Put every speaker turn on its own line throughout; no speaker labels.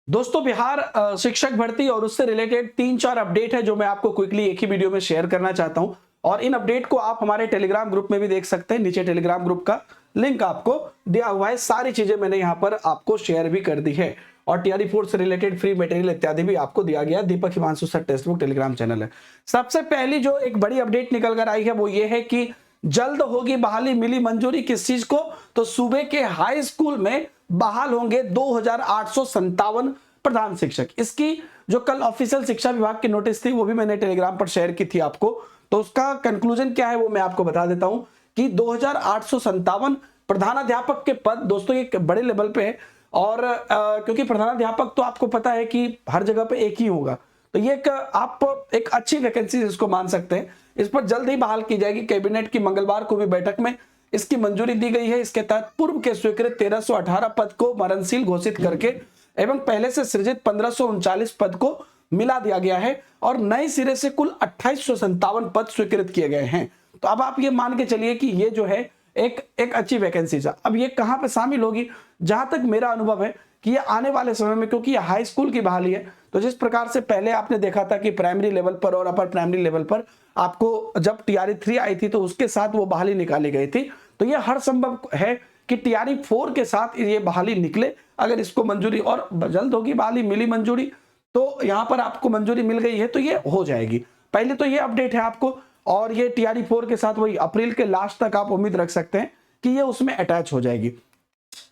दोस्तों बिहार शिक्षक भर्ती और उससे रिलेटेड 3-4 अपडेट है जो मैं आपको क्विकली एक ही वीडियो में शेयर करना चाहता हूं। और इन अपडेट को आप हमारे टेलीग्राम ग्रुप में भी देख सकते हैं। नीचे टेलीग्राम ग्रुप का लिंक आपको दिया हुआ है। सारी चीजें मैंने यहां पर आपको शेयर भी कर दी है और टीआरई 4 से रिलेटेड फ्री मटेरियल इत्यादि भी आपको दिया गया है। Deepak Himanshu sir text Telegram channel है। सबसे पहली जो एक बड़ी अपडेट निकल कर आई है वो ये है कि जल्द होगी बहाली। मिली मंजूरी किस चीज को? तो सूबे के हाई स्कूल में बहाल होंगे 2857 प्रधान शिक्षक। इसकी जो कल ऑफिशियल शिक्षा विभाग की नोटिस थी वो भी मैंने टेलीग्राम पर शेयर की थी आपको। तो उसका कंक्लूजन क्या है वो मैं आपको बता देता हूं कि 2857 प्रधानाध्यापक के पद दोस्तों ये बड़े लेवल पे है। और क्योंकि प्रधानाध्यापक तो आपको पता है कि हर जगह पे एक ही होगा, तो ये आप एक अच्छी वैकेंसी इसको मान सकते हैं। इस पर जल्द ही बहाल की जाएगी। कैबिनेट की मंगलवार को भी बैठक में इसकी मंजूरी दी गई है। इसके तहत पूर्व के स्वीकृत 1318 पद को मरणशील घोषित करके एवं पहले से सृजित 1539 पद को मिला दिया गया है और नए सिरे से कुल 2857 पद स्वीकृत किए गए हैं। तो अब आप ये मान के चलिए कि ये जो है एक अच्छी वैकेंसी है। अब ये कहां पे शामिल होगी? जहां तक मेरा अनुभव है कि ये आने वाले समय में, क्योंकि ये हाई स्कूल की बहाली है, तो जिस प्रकार से पहले आपने देखा था कि प्राइमरी लेवल पर और अपर प्राइमरी लेवल पर आपको जब टीआरई 3 आई थी तो उसके साथ वो बहाली निकाली गई थी। तो ये हर संभव है कि टीआरई 4 के साथ ये बहाली निकले। अगर इसको मंजूरी और जल्द होगी बहाली, मिली मंजूरी, तो यहां पर आपको मंजूरी मिल गई है तो ये हो जाएगी। पहले तो ये अपडेट है आपको। और ये टीआरई 4 के साथ वही अप्रैल के लास्ट तक आप उम्मीद रख सकते हैं कि ये उसमें अटैच हो जाएगी।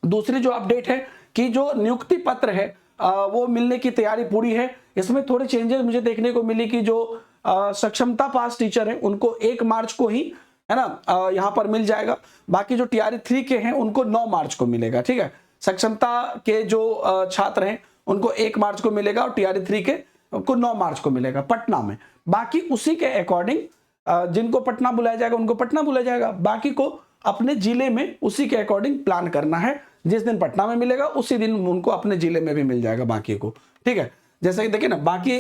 दूसरी जो अपडेट है कि जो नियुक्ति पत्र है वो मिलने की तैयारी पूरी है। इसमें थोड़ी चेंजेस मुझे देखने को मिली कि जो सक्षमता पास टीचर है उनको 1 मार्च को ही, है ना, यहां पर मिल जाएगा। बाकी जो टीआरई 3 के हैं उनको 9 मार्च को मिलेगा। ठीक है, सक्षमता के जो छात्र हैं उनको 1 मार्च को मिलेगा और टीआरई 3 के उनको 9 मार्च को मिलेगा पटना में। बाकी उसी के अकॉर्डिंग जिनको पटना बुलाया जाएगा उनको पटना बुलाया जाएगा, बाकी को अपने जिले में उसी के अकॉर्डिंग प्लान करना है। जिस दिन पटना में मिलेगा उसी दिन उनको अपने जिले में भी मिल जाएगा बाकी को। ठीक है, जैसे कि देखिए ना, बाकी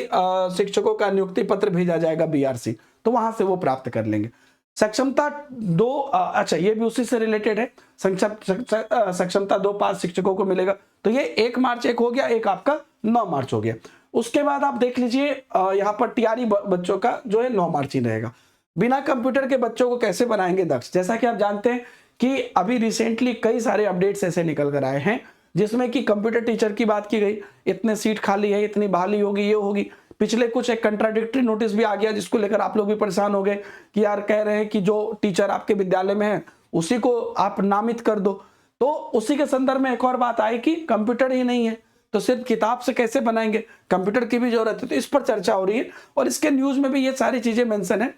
शिक्षकों का नियुक्ति पत्र भेजा जाएगा बीआरसी, तो वहां से वो प्राप्त कर लेंगे। सक्षमता 2, अच्छा ये भी उसी से रिलेटेड है। सक्षमता 2 पास शिक्षकों को मिलेगा, तो ये 1 मार्च एक हो गया, एक आपका 9 मार्च हो गया। उसके बाद आप देख लीजिए यहाँ पर टीआरई बच्चों का जो है 9 मार्च ही रहेगा। बिना कंप्यूटर के बच्चों को कैसे बनाएंगे दक्ष? जैसा कि आप जानते हैं कि अभी रिसेंटली कई सारे अपडेट्स ऐसे निकल कर आए हैं जिसमें कि कंप्यूटर टीचर की बात की गई, इतने सीट खाली है, इतनी बहाली होगी, ये होगी। पिछले कुछ एक कंट्राडिक्टरी नोटिस भी आ गया जिसको लेकर आप लोग भी परेशान हो गए कि यार कह रहे हैं कि जो टीचर आपके विद्यालय में है उसी को आप नामित कर दो। तो उसी के संदर्भ में एक और बात आई कि कंप्यूटर ही नहीं है तो सिर्फ किताब से कैसे बनाएंगे, कंप्यूटर की भी जरूरत है। तो इस पर चर्चा हो रही है और इसके न्यूज में भी ये सारी चीजें मेंशन है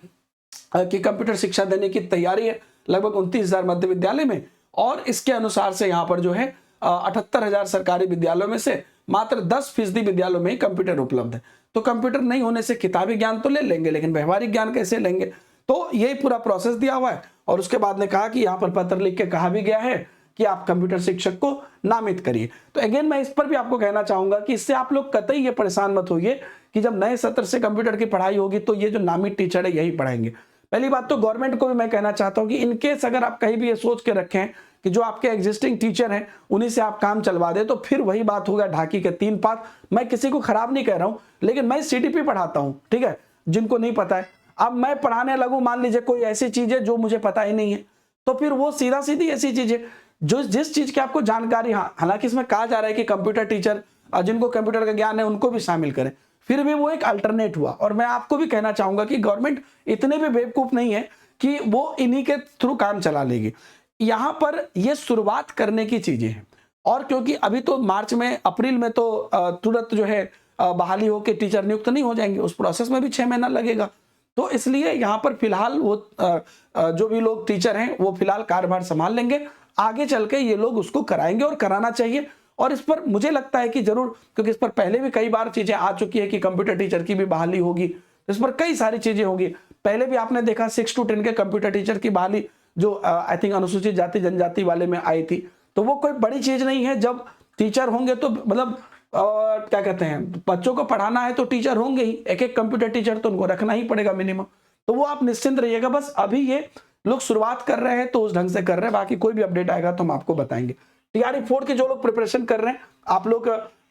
कि कंप्यूटर शिक्षा देने की तैयारी है लगभग 29,000 मध्य विद्यालय में। और इसके अनुसार से यहाँ पर जो है 78,000 सरकारी विद्यालयों में से मात्र 10% विद्यालयों में ही कंप्यूटर उपलब्ध है। तो कंप्यूटर नहीं होने से किताबी ज्ञान तो ले लेंगे लेकिन व्यवहारिक ज्ञान कैसे लेंगे? तो यही पूरा प्रोसेस दिया हुआ है। और उसके बाद ने कहा कि यहाँ पर पत्र लिख के कहा भी गया है कि आप कंप्यूटर शिक्षक को नामित करिए। तो अगेन मैं इस पर भी आपको कहना चाहूंगा कि इससे आप लोग कतई ये परेशान मत होइए कि जब नए सत्र से कंप्यूटर की पढ़ाई होगी तो ये जो नामित टीचर है यही पढ़ाएंगे। पहली बात तो गवर्नमेंट को भी मैं कहना चाहता हूं कि इनकेस अगर आप कहीं भी ये सोच के रखें कि जो आपके एग्जिस्टिंग टीचर हैं उन्हीं से आप काम चलवा दे, तो फिर वही बात होगा ढाकी के 3 पात। मैं किसी को खराब नहीं कह रहा हूं, लेकिन मैं सीटीपी पढ़ाता हूं, ठीक है, जिनको नहीं पता है। अब मैं पढ़ाने लगूं, मान लीजिए कोई ऐसी चीज है जो मुझे पता ही नहीं है, तो फिर वो सीधा सीधी ऐसी चीज है जो जिस चीज की आपको जानकारी, हाँ हालांकि इसमें कहा जा रहा है कि कंप्यूटर टीचर जिनको कंप्यूटर का ज्ञान है उनको भी शामिल करें, फिर भी वो एक अल्टरनेट हुआ। और मैं आपको भी कहना चाहूंगा कि गवर्नमेंट इतने भी बेवकूफ नहीं है कि वो इन्हीं के थ्रू काम चला लेगी। यहां पर ये शुरुआत करने की चीजें हैं। और क्योंकि अभी तो मार्च में, अप्रैल में तो तुरंत जो है बहाली होकर टीचर नियुक्त नहीं हो जाएंगे, उस प्रोसेस में भी 6 महीना लगेगा। तो इसलिए यहां पर फिलहाल वो जो भी लोग टीचर हैं वो फिलहाल कार्यभार संभाल लेंगे। आगे चल के ये लोग उसको कराएंगे और कराना चाहिए। और इस पर मुझे लगता है कि जरूर, क्योंकि इस पर पहले भी कई बार चीजें आ चुकी है कि कंप्यूटर टीचर की भी बहाली होगी, इस पर कई सारी चीजें होगी। पहले भी आपने देखा 6 to 10 के कंप्यूटर टीचर की बहाली जो आई थिंक अनुसूचित जाति जनजाति वाले में आई थी। तो वो कोई बड़ी चीज नहीं है। जब टीचर होंगे तो मतलब क्या कहते हैं, बच्चों को पढ़ाना है तो टीचर होंगे ही, एक एक कंप्यूटर टीचर तो उनको रखना ही पड़ेगा मिनिमम। तो वो आप निश्चिंत रहिएगा। बस अभी ये लोग शुरुआत कर रहे हैं तो उस ढंग से कर रहे हैं, बाकी कोई भी अपडेट आएगा तो हम आपको बताएंगे। टीआरई 4 के जो लोग प्रिपरेशन कर रहे हैं, आप लोग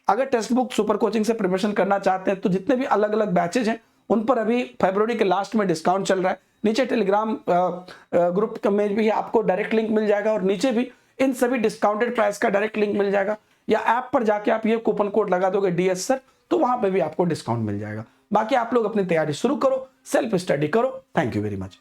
अगर टेक्स्ट बुक सुपर कोचिंग से प्रिपरेशन करना चाहते हैं तो जितने भी अलग अलग बैचेज हैं उन पर अभी फरवरी के लास्ट में डिस्काउंट चल रहा है। नीचे टेलीग्राम ग्रुप में भी आपको डायरेक्ट लिंक मिल जाएगा और नीचे भी इन सभी डिस्काउंटेड प्राइस का डायरेक्ट लिंक मिल जाएगा, या ऐप पर जाके आप ये कूपन कोड लगा दोगे DS सर, तो वहां पे भी आपको डिस्काउंट मिल जाएगा। बाकी आप लोग अपनी तैयारी शुरू करो, सेल्फ स्टडी करो। Thank you very much.